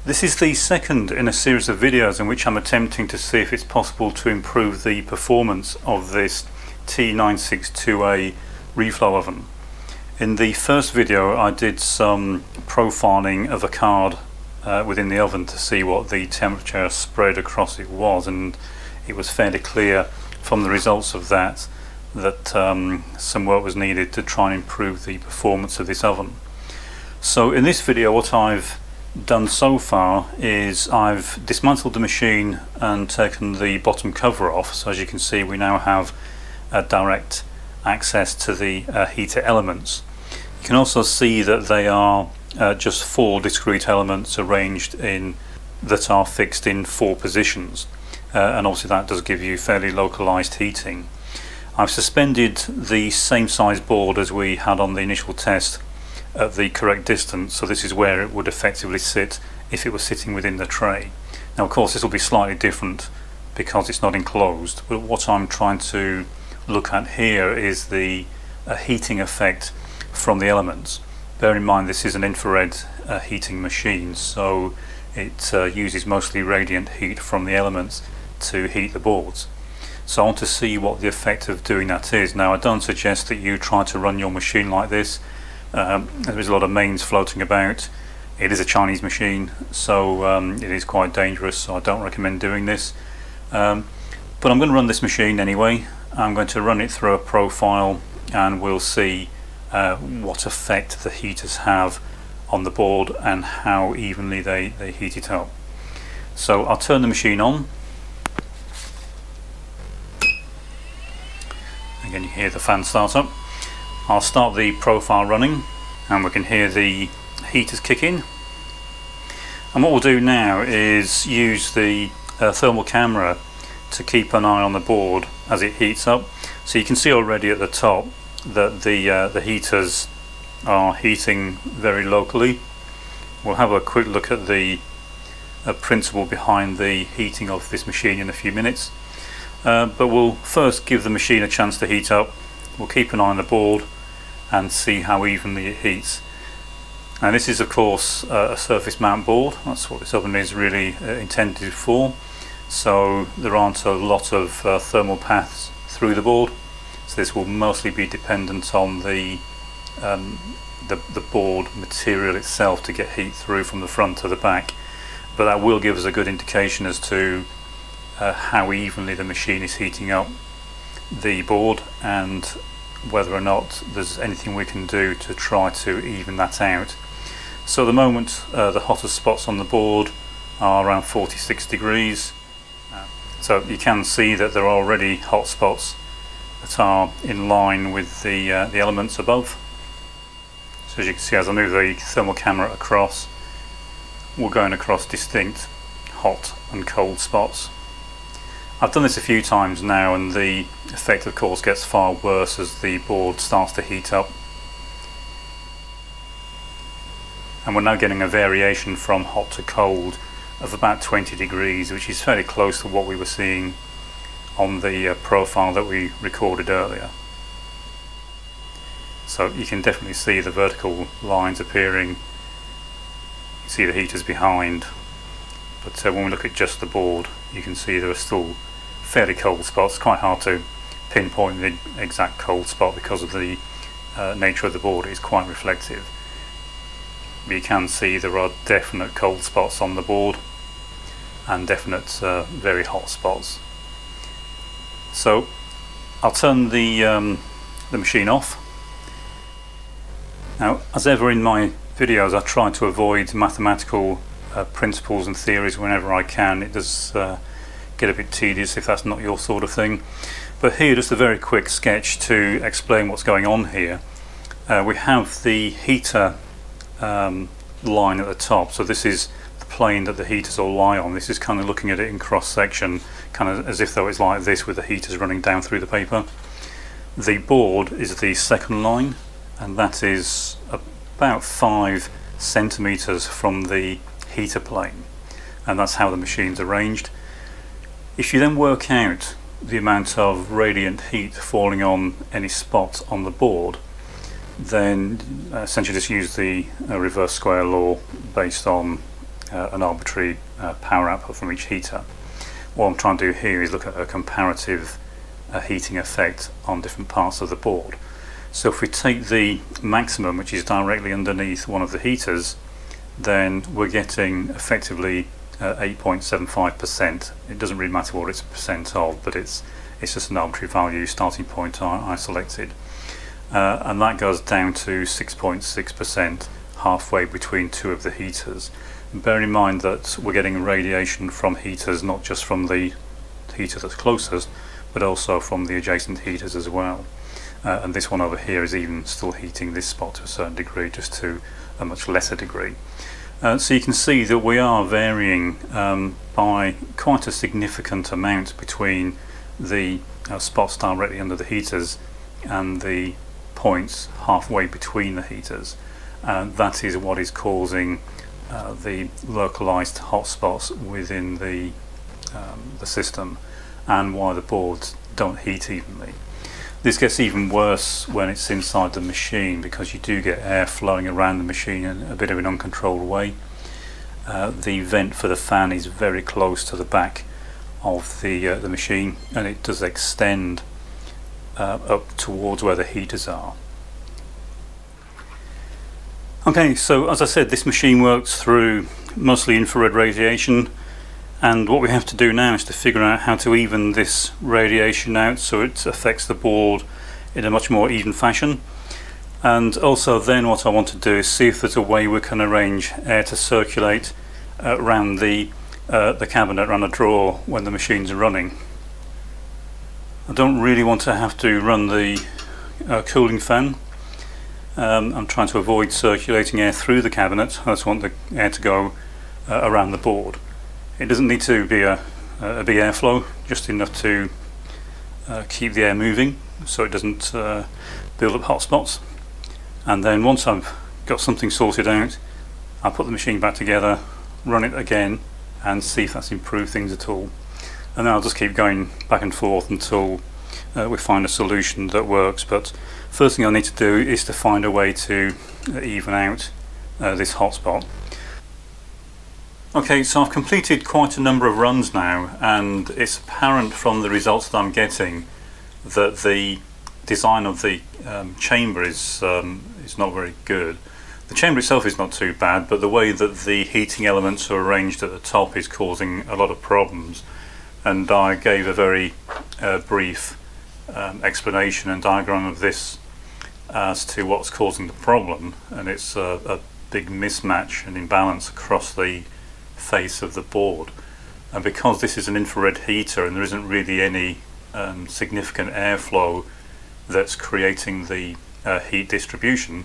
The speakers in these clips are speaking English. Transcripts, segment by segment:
This is the second in a series of videos in which I'm attempting to see if it's possible to improve the performance of this T-962A Reflow oven. In the first video I did some profiling of a card within the oven to see what the temperature spread across it was, and it was fairly clear from the results of that some work was needed to try and improve the performance of this oven. So in this video what I've done so far is I've dismantled the machine and taken the bottom cover off, so as you can see we now have direct access to the heater elements. You can also see that they are just 4 discrete elements arranged that are fixed in 4 positions, and obviously that does give you fairly localized heating. I've suspended the same size board as we had on the initial test at the correct distance, so this is where it would effectively sit if it was sitting within the tray. Now of course this will be slightly different because it's not enclosed, but what I'm trying to look at here is the heating effect from the elements. Bear in mind this is an infrared heating machine, so it uses mostly radiant heat from the elements to heat the boards. So I want to see what the effect of doing that is. Now I don't suggest that you try to run your machine like this. There's a lot of mains floating about. It is a Chinese machine, so it is quite dangerous, so I don't recommend doing this. But I'm going to run this machine anyway. I'm going to run it through a profile and we'll see what effect the heaters have on the board and how evenly they heat it up. So I'll turn the machine on. Again, you hear the fan start up. I'll start the profile running and we can hear the heaters kick in. And what we'll do now is use the thermal camera to keep an eye on the board as it heats up. So you can see already at the top that the heaters are heating very locally. We'll have a quick look at the principle behind the heating of this machine in a few minutes. But we'll first give the machine a chance to heat up. We'll keep an eye on the board and see how evenly it heats. And this is of course a surface mount board. That's what this oven is really intended for. So there aren't a lot of thermal paths through the board. So this will mostly be dependent on the board material itself to get heat through from the front to the back. But that will give us a good indication as to how evenly the machine is heating up the board and whether or not there's anything we can do to try to even that out. So at the moment the hottest spots on the board are around 46 degrees. So you can see that there are already hot spots that are in line with the elements above. So as you can see, as I move the thermal camera across, we're going across distinct hot and cold spots. I've done this a few times now and the effect of course gets far worse as the board starts to heat up. And we're now getting a variation from hot to cold of about 20 degrees, which is fairly close to what we were seeing on the profile that we recorded earlier. So you can definitely see the vertical lines appearing. You can see the heaters behind, but when we look at just the board you can see there are still fairly cold spots. It's quite hard to pinpoint the exact cold spot because of the nature of the board. It's quite reflective. But you can see there are definite cold spots on the board and definite very hot spots. So I'll turn the machine off. Now, as ever in my videos, I try to avoid mathematical principles and theories whenever I can. It does get a bit tedious if that's not your sort of thing. But here, just a very quick sketch to explain what's going on here. We have the heater line at the top, so this is the plane that the heaters all lie on. This is kind of looking at it in cross section, kind of as if though it's like this with the heaters running down through the paper. The board is the second line, and that is about 5 centimeters from the heater plane, and that's how the machine's arranged. If you then work out the amount of radiant heat falling on any spot on the board, then essentially just use the reverse square law based on an arbitrary power output from each heater. What I'm trying to do here is look at a comparative heating effect on different parts of the board. So if we take the maximum, which is directly underneath one of the heaters, then we're getting effectively 8.75%. It doesn't really matter what it's a percent of, but it's just an arbitrary value starting point I selected. And that goes down to 6.6% halfway between two of the heaters. And bear in mind that we're getting radiation from heaters, not just from the heater that's closest, but also from the adjacent heaters as well. And this one over here is even still heating this spot to a certain degree, just to a much lesser degree. So you can see that we are varying by quite a significant amount between the spots directly under the heaters and the points halfway between the heaters. That is what is causing the localized hotspots within the system, and why the boards don't heat evenly. This gets even worse when it's inside the machine, because you do get air flowing around the machine in a bit of an uncontrolled way. The vent for the fan is very close to the back of the machine, and it does extend up towards where the heaters are. Okay, so as I said, this machine works through mostly infrared radiation, and what we have to do now is to figure out how to even this radiation out so it affects the board in a much more even fashion. And also then what I want to do is see if there's a way we can arrange air to circulate around the cabinet, around a drawer when the machine's running. I don't really want to have to run the cooling fan. I'm trying to avoid circulating air through the cabinet. I just want the air to go around the board. It doesn't need to be a big airflow, just enough to keep the air moving so it doesn't build up hot spots. And then once I've got something sorted out, I'll put the machine back together, run it again, and see if that's improved things at all. And then I'll just keep going back and forth until we find a solution that works. But first thing I need to do is to find a way to even out this hotspot. Okay, so I've completed quite a number of runs now, and it's apparent from the results that I'm getting that the design of the chamber is not very good. The chamber itself is not too bad, but the way that the heating elements are arranged at the top is causing a lot of problems. And I gave a very brief explanation and diagram of this as to what's causing the problem, and it's a big mismatch and imbalance across the face of the board. And because this is an infrared heater and there isn't really any significant airflow that's creating the heat distribution,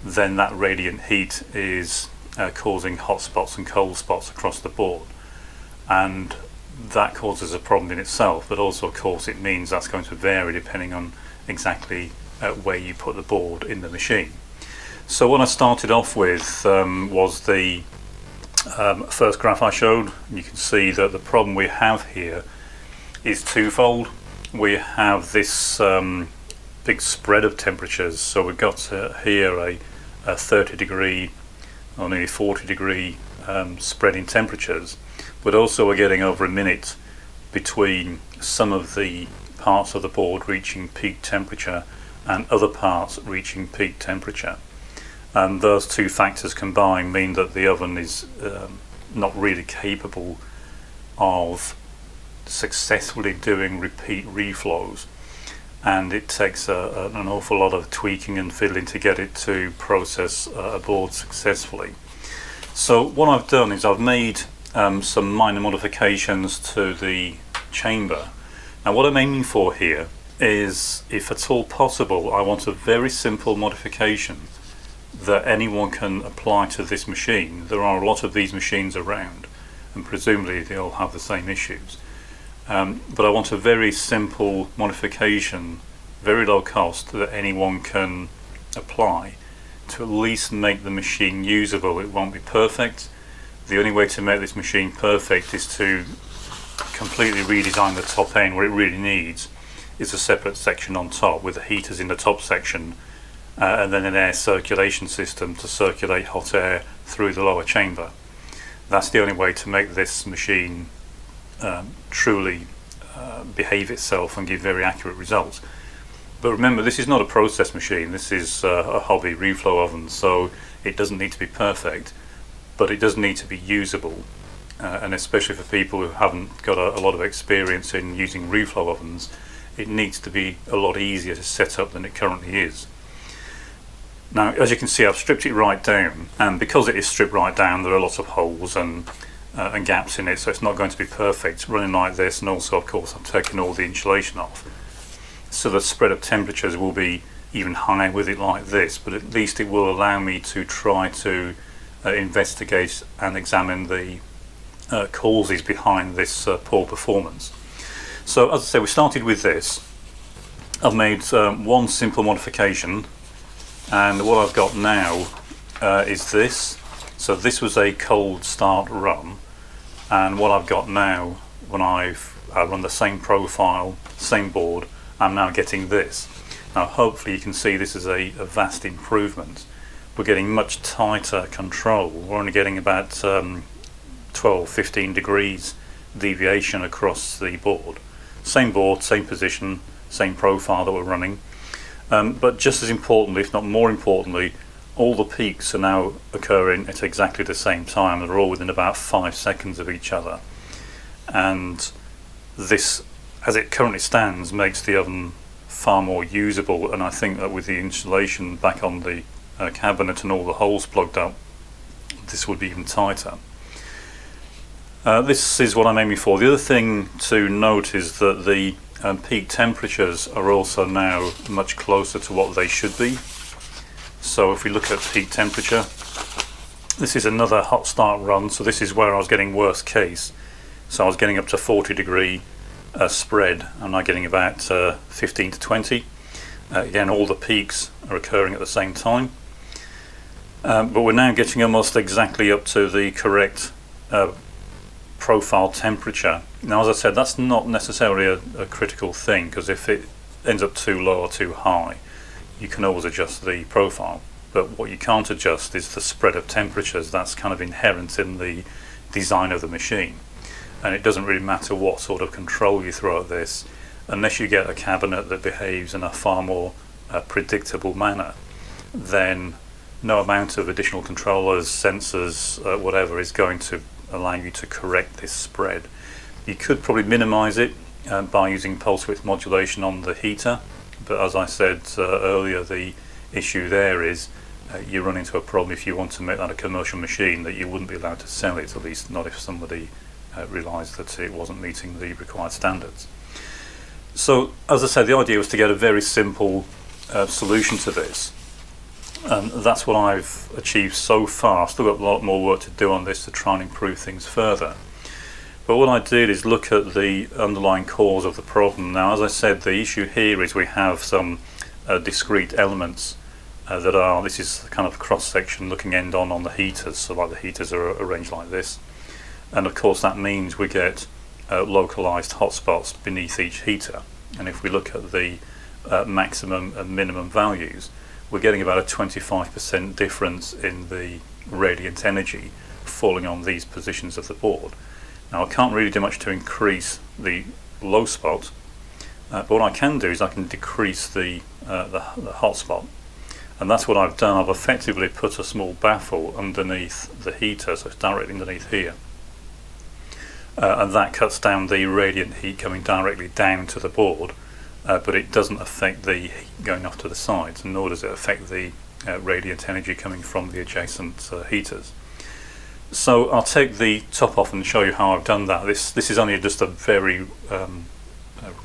then that radiant heat is causing hot spots and cold spots across the board, and that causes a problem in itself. But also, of course, it means that's going to vary depending on exactly where you put the board in the machine. So what I started off with was the first graph I showed. You can see that the problem we have here is twofold. We have this big spread of temperatures. So we've got here a 30 degree or nearly 40 degree spread in temperatures, but also we're getting over a minute between some of the parts of the board reaching peak temperature and other parts reaching peak temperature. And those two factors combined mean that the oven is not really capable of successfully doing repeat reflows, and it takes an awful lot of tweaking and fiddling to get it to process a board successfully. So what I've done is I've made some minor modifications to the chamber. Now what I'm aiming for here is, if at all possible, I want a very simple modification that anyone can apply to this machine. There are a lot of these machines around, and presumably they all have the same issues. But I want a very simple modification, very low cost, that anyone can apply to at least make the machine usable. It won't be perfect. The only way to make this machine perfect is to completely redesign the top end. What it really needs is a separate section on top with the heaters in the top section, and then an air circulation system to circulate hot air through the lower chamber. That's the only way to make this machine truly behave itself and give very accurate results. But remember, this is not a process machine, this is a hobby reflow oven, so it doesn't need to be perfect, but it does need to be usable. And especially for people who haven't got a lot of experience in using reflow ovens, it needs to be a lot easier to set up than it currently is. Now, as you can see, I've stripped it right down, and because it is stripped right down, there are lots of holes and gaps in it, so it's not going to be perfect running like this. And also, of course, I'm taking all the insulation off, so the spread of temperatures will be even higher with it like this, but at least it will allow me to try to investigate and examine the causes behind this poor performance. So as I say, we started with this. I've made one simple modification, and what I've got now is this. So this was a cold start run, and what I've got now, when I run the same profile, same board, I'm now getting this. Now hopefully you can see this is a vast improvement. We're getting much tighter control. We're only getting about 12-15 degrees deviation across the board. Same board, same position, same profile that we're running. But just as importantly, if not more importantly, all the peaks are now occurring at exactly the same time. They're all within about 5 seconds of each other. And this, as it currently stands, makes the oven far more usable, and I think that with the insulation back on the cabinet and all the holes plugged up, this would be even tighter. This is what I'm aiming for. The other thing to note is that the peak temperatures are also now much closer to what they should be. So if we look at peak temperature, this is another hot start run, so this is where I was getting worst case. So I was getting up to 40 degree spread. I'm now getting about 15 to 20. Again, all the peaks are occurring at the same time. But we're now getting almost exactly up to the correct profile temperature. Now, as I said, that's not necessarily a critical thing, because if it ends up too low or too high, you can always adjust the profile. But what you can't adjust is the spread of temperatures. That's kind of inherent in the design of the machine. And it doesn't really matter what sort of control you throw at this, unless you get a cabinet that behaves in a far more predictable manner, then no amount of additional controllers, sensors, whatever is going to allow you to correct this spread. You could probably minimize it by using pulse width modulation on the heater, but as I said earlier, the issue there is you run into a problem if you want to make that a commercial machine, that you wouldn't be allowed to sell it, at least not if somebody realised that it wasn't meeting the required standards. So as I said, the idea was to get a very simple solution to this, and that's what I've achieved so far. I've still got a lot more work to do on this to try and improve things further. But what I did is look at the underlying cause of the problem. Now, as I said, the issue here is we have some discrete elements that are, this is kind of cross-section looking end on the heaters, so like the heaters are arranged like this. And of course that means we get localized hotspots beneath each heater. And if we look at the maximum and minimum values, we're getting about a 25% difference in the radiant energy falling on these positions of the board. Now, I can't really do much to increase the low spot, but what I can do is I can decrease the hot spot. And that's what I've done. I've effectively put a small baffle underneath the heater, so it's directly underneath here. And that cuts down the radiant heat coming directly down to the board, but it doesn't affect the heat going off to the sides, nor does it affect the radiant energy coming from the adjacent heaters. So I'll take the top off and show you how I've done that. This is only just a very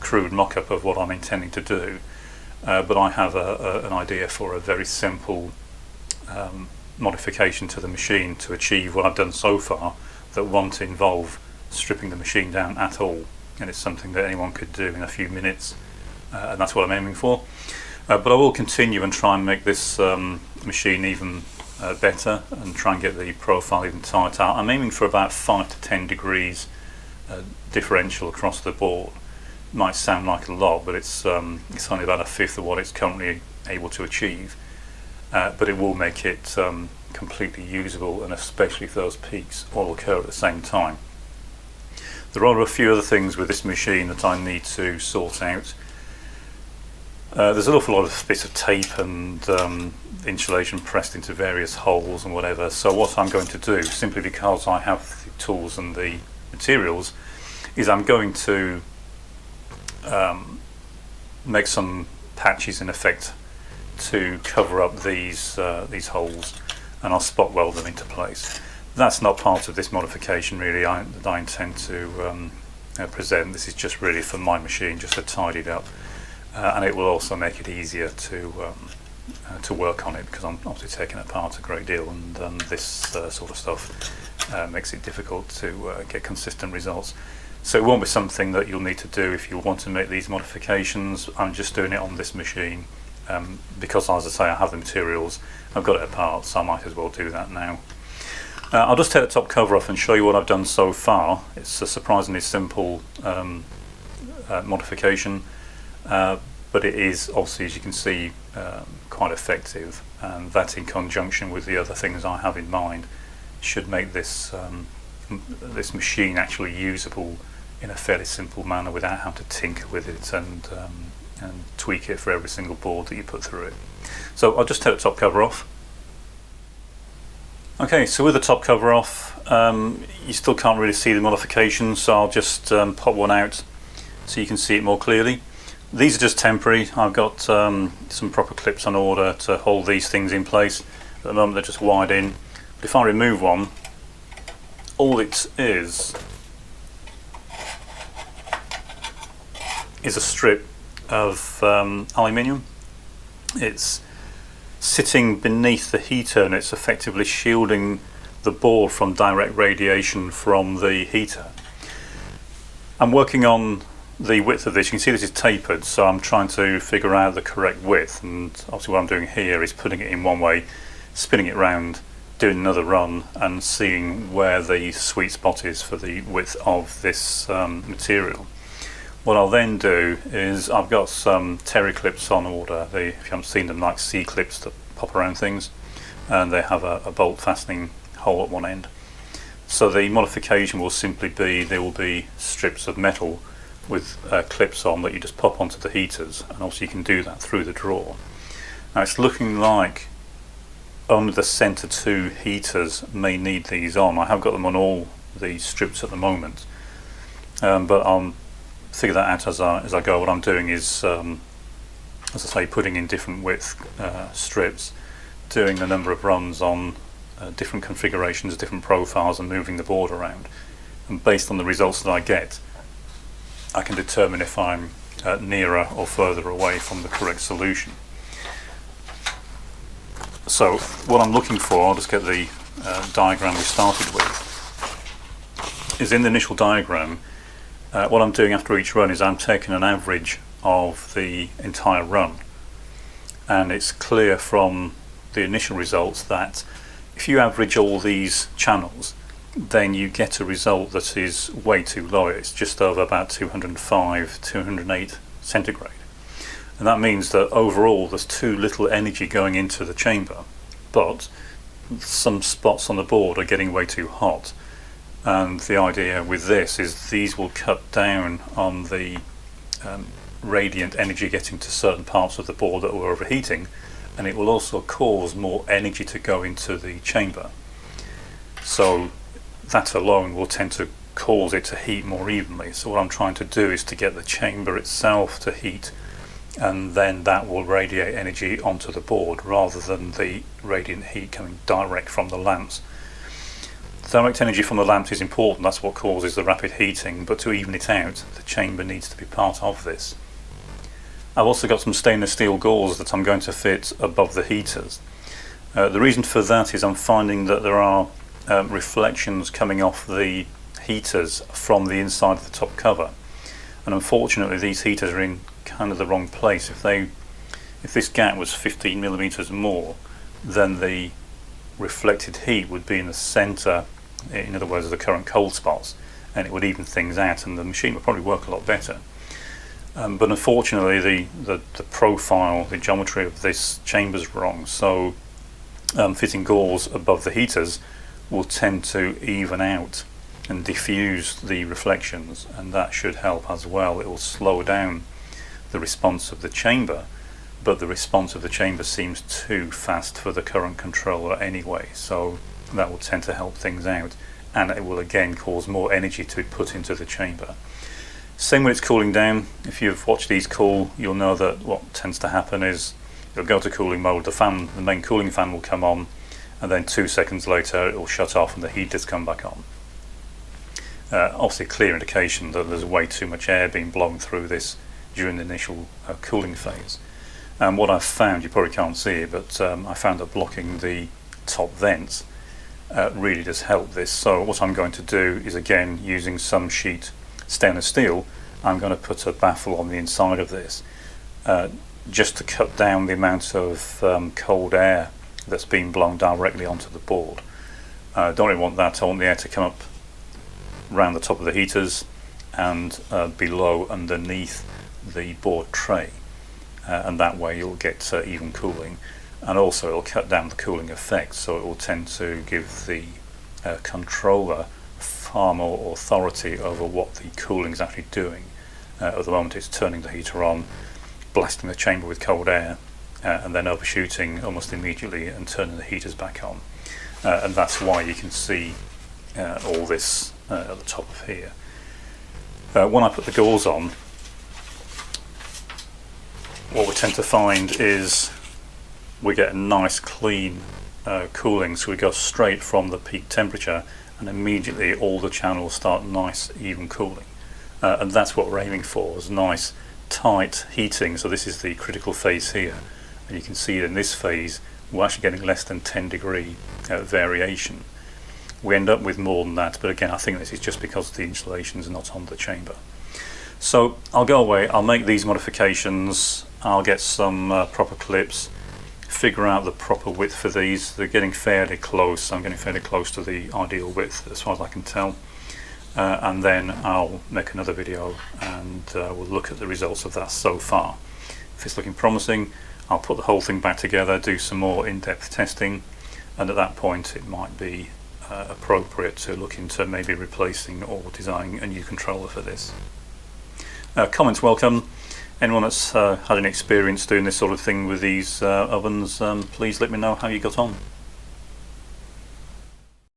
crude mock-up of what I'm intending to do, but I have an idea for a very simple modification to the machine to achieve what I've done so far that won't involve stripping the machine down at all, and it's something that anyone could do in a few minutes, and that's what I'm aiming for. But I will continue and try and make this machine even better and try and get the profile even tighter. I'm aiming for about 5 to 10 degrees differential across the board. Might sound like a lot, but it's only about a fifth of what it's currently able to achieve, but it will make it completely usable, and especially if those peaks all occur at the same time. There are a few other things with this machine that I need to sort out. There's an awful lot of bits of tape and insulation pressed into various holes and whatever, so what I'm going to do, simply because I have the tools and the materials, is I'm going to make some patches in effect to cover up these holes, and I'll spot weld them into place. That's not part of this modification really that I intend to present. This is just really for my machine, just to tidy it up, and it will also make it easier to work on it, because I'm obviously taking it apart a great deal, and this sort of stuff makes it difficult to get consistent results. So it won't be something that you'll need to do if you want to make these modifications. I'm just doing it on this machine because, as I say, I have the materials, I've got it apart, so I might as well do that now. I'll just take the top cover off and show you what I've done so far. It's a surprisingly simple modification, but it is obviously, as you can see, quite effective, and that in conjunction with the other things I have in mind should make this this machine actually usable in a fairly simple manner without having to tinker with it and tweak it for every single board that you put through it. So I'll just take the top cover off. Okay, so with the top cover off, you still can't really see the modifications, so I'll just pop one out so you can see it more clearly. These are just temporary. I've got some proper clips on order to hold these things in place. At the moment they're just wired in. But if I remove one, all it is a strip of aluminium. It's sitting beneath the heater, and it's effectively shielding the board from direct radiation from the heater. I'm working on the width of this. You can see this is tapered, so I'm trying to figure out the correct width, and obviously what I'm doing here is putting it in one way, spinning it round, doing another run, and seeing where the sweet spot is for the width of this material. What I'll then do is, I've got some terry clips on order. If you haven't seen them, like C clips that pop around things, and they have a bolt fastening hole at one end. So the modification will simply be, there will be strips of metal with clips on that you just pop onto the heaters, and obviously you can do that through the drawer. Now it's looking like only the centre two heaters may need these on. I have got them on all the strips at the moment, but I'll figure that out as I go. What I'm doing is, as I say, putting in different width strips, doing a number of runs on different configurations, different profiles, and moving the board around. And based on the results that I get, I can determine if I'm nearer or further away from the correct solution. So what I'm looking for, I'll just get the diagram we started with, is in the initial diagram, what I'm doing after each run is I'm taking an average of the entire run, and it's clear from the initial results that if you average all these channels, then you get a result that is way too low. It's just over about 205, 208 centigrade. And that means that overall there's too little energy going into the chamber, but some spots on the board are getting way too hot. And the idea with this is these will cut down on the radiant energy getting to certain parts of the board that are overheating, and it will also cause more energy to go into the chamber. So that alone will tend to cause it to heat more evenly. So what I'm trying to do is to get the chamber itself to heat, and then that will radiate energy onto the board rather than the radiant heat coming direct from the lamps. Direct energy from the lamps is important, that's what causes the rapid heating, but to even it out, the chamber needs to be part of this. I've also got some stainless steel gauze that I'm going to fit above the heaters. The reason for that is I'm finding that there are reflections coming off the heaters from the inside of the top cover, and unfortunately these heaters are in kind of the wrong place. If this gap was 15 millimeters more, then the reflected heat would be in the center, in other words the current cold spots, and it would even things out and the machine would probably work a lot better. But unfortunately the profile, the geometry of this chamber is wrong, so fitting gauze above the heaters will tend to even out and diffuse the reflections, and that should help as well. It will slow down the response of the chamber, but the response of the chamber seems too fast for the current controller anyway, so that will tend to help things out, and it will again cause more energy to be put into the chamber. Same when it's cooling down. If you've watched these cool, you'll know that what tends to happen is it'll go to cooling mode, the main cooling fan will come on, and then 2 seconds later it will shut off and the heaters come back on. Obviously a clear indication that there's way too much air being blown through this during the initial cooling phase. And what I've found, you probably can't see it, but I found that blocking the top vents really does help this. So what I'm going to do is, again, using some sheet stainless steel, I'm going to put a baffle on the inside of this just to cut down the amount of cold air that's being blown directly onto the board. Don't really want that. I want the air to come up around the top of the heaters and below underneath the board tray, and that way you'll get even cooling, and also it'll cut down the cooling effect, so it will tend to give the controller far more authority over what the cooling is actually doing. At the moment it's turning the heater on, blasting the chamber with cold air, and then overshooting almost immediately and turning the heaters back on, and that's why you can see all this at the top of here. When I put the gauze on, what we tend to find is we get a nice clean cooling, so we go straight from the peak temperature and immediately all the channels start nice even cooling, and that's what we're aiming for, is nice tight heating. So this is the critical phase here, and you can see in this phase we're actually getting less than 10 degree variation. We end up with more than that, but again I think this is just because the insulation is not on the chamber. So I'll go away, I'll make these modifications, I'll get some proper clips, figure out the proper width for these. They're getting fairly close, I'm getting fairly close to the ideal width as far as I can tell, and then I'll make another video and we'll look at the results of that so far. If it's looking promising, I'll put the whole thing back together, do some more in-depth testing, and at that point it might be appropriate to look into maybe replacing or designing a new controller for this. Comments welcome. Anyone that's had any experience doing this sort of thing with these ovens, please let me know how you got on.